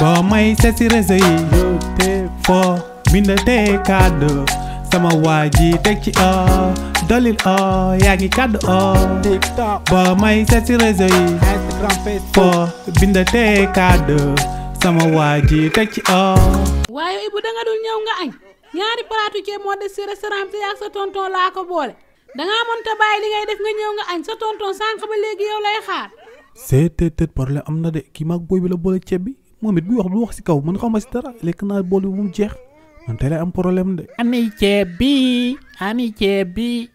ba may seet si réseau yi foo bindatee kàddu sama waa ji teg ci dolil yaa ngi kàddu ba may seet si réseau yi foo bindatee kàddu sama waa ji teg ci waaye Ibou danga dul ñëw nga añ ñaari palaatu ceeb moo des si restaurant bi ak sa tonton laa ko boole dangaa mënta bàyyi li ngay def nga ñëw nga añ sa tonton sànq ba léegi yow lay xaar c'est problème am na de kii maag booy bi la boole ceeb bi moom it bu wax lu wax si kaw man xaw ma si dara lekk naa bool bi bu mu jeex man tey lay am problème de. ani ceeb bi.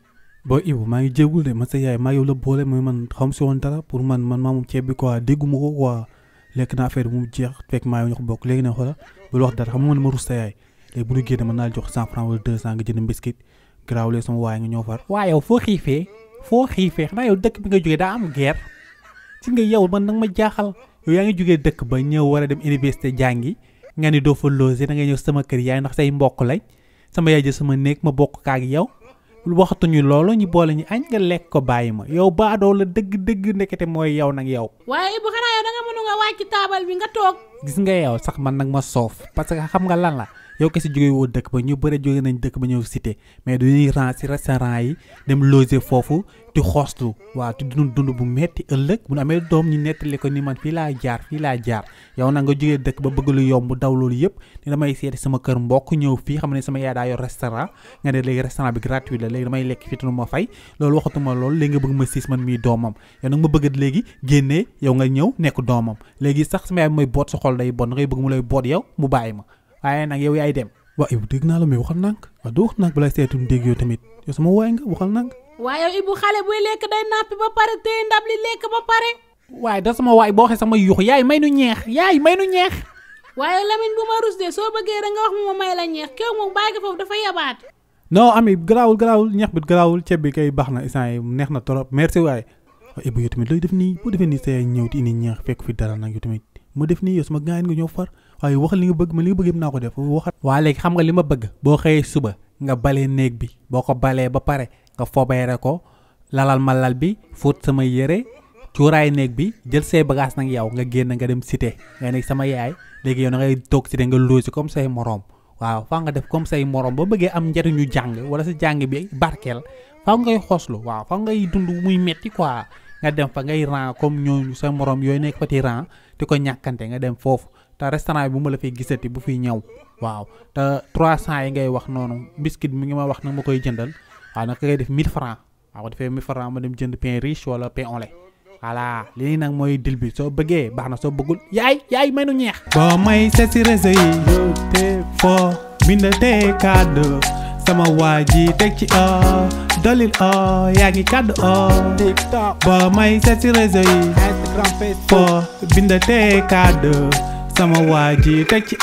boo Ibou maa ngi jéegul de man sa yaay maa yow la boole mooy man xam si woon dara pour man maa moom ceeb bi quoi dégguma ko quoi lekk naa affaire bi mu jeex fekk maa ñoo ko bokk léegi nag xoolal bul wax dara xam nga ma rus sa yaay léegi bu ñu génne mën naa jox 100 francs wala 200 nga jënd biscuit garaawlee sama waay nga ñëw far. waaw yow foo xiifee xanaa yow dëkk bi nga jógee daa am guerre ci nga yow man nag ma jaaxal yow yaa ngi jógee dëkk ba ñëw war a dem université jàngi nga ni doo fa loger da nga ñëw sama kër yaay ndax say mbokk lañ sama yaay jël sama néeg ma bokk kaak yow waxatuñu loolu ñu boole ñu añ nga lekk ko bàyyi ma yow baadoo la dëgg ndekete mooy yow nag yow. waaye Ibou xanaa yow da nga mënu nga wàcc taabal bi nga toog. gis nga yow sax man nag ma soof parce que xam nga lan la yow kese jógee woo dëkk ba ñu bëre jóge nañ dëkk ba ñëw cité mais dañuy ran si restaurant yi dem loger foofu di xoslu waaw di dund bu metti ëllëg bu ñu amee doom ñu nettali ko ni man fii laa jaar yow nag nga jógee dëkk ba bëgg lu yomb daw loolu yëpp ni damay seeti sama kër mbokk ñëw fii xam ne sama yaay daa yor restaurant nga ne léegi restaurant bi gratuit la léegi damay lekk fii te nu ma fay loolu waxatuma loolu léegi nga bëgg ma siis man mii doomam yow nag ma bëgg léegi génnee yow nga ñëw nekk doomam léegi sax sama yaay mooy boot sa xol day bon ngay bëgg mu lay boot yow mu bàyyi ma waaye nag yow yaay dem. waaw Ibou dégg naa la mais waxal nànk waaw doo wax nànk balaa seetum dégg yow tamit yow sama waay nga waxal nànk. waaye yow Ibou xale buy lekk day nappi ba pare téye ndab li lekk ba pare. waaye da sama waay boo waxee sama yuux yaay may nu ñeex waaye Lamine bu ma rus de soo bëggee rek nga wax ma may la ñeex kéw moom bàyyi ko foofu dafa yabaat. non ami garaawul ñeex bi garaawul ceeb bi kay baax na instant yi neex na trop merci waaye. waaw Ibou yow tamit looy def nii boo defee nii sa ñëw di indi ñeex fekk fi dara nag yow tamit ma def nii yow sama gaañ nga ñëw far waaye waxal li nga bëgg man li nga bëgg yëpp naa ko def waxal. waa léegi xam nga li ma bëgg boo xëyee suba nga balee néeg bi boo ko balee ba pare nga fobeere ko lalal ma lal bi fóot sama yére cuuraay néeg bi jël say bagage nag yow nga génn nga dem cité nga nekk sama yaay léegi yow na ngay toog cité nga loosi comme say morom waaw faa nga def comme say morom ba bëggee am njariñu jàng wala sa jàng bi barkeel faa ngay xoslu waaw faa ngay dund muy metti quoi nga dem fa ngay ran comme ñooñu sa morom yooyu nekk fa ti ran di ko ñàkkante nga dem foofu te restaurant bi bu ma la fay gisati bu fiy ñëw waaw te 300 yi ngay wax noonu biscuit mi ngi ma wax nag ma koy jëndal waaw nag ngay def 1000 francs waaw defee 1000 francs ma dem jënd pain riche wala pain au lait voilà lii nag mooy dil bi soo bëggee baax na soo bëggul yaay may nu ñeex. ba may seet si réseau yi foo bindatee kàddu sama waa ji teg ci dolil yaa ngi kàddu ba may seet si réseau yi foo bindatee kàddu sama waa ji teg ci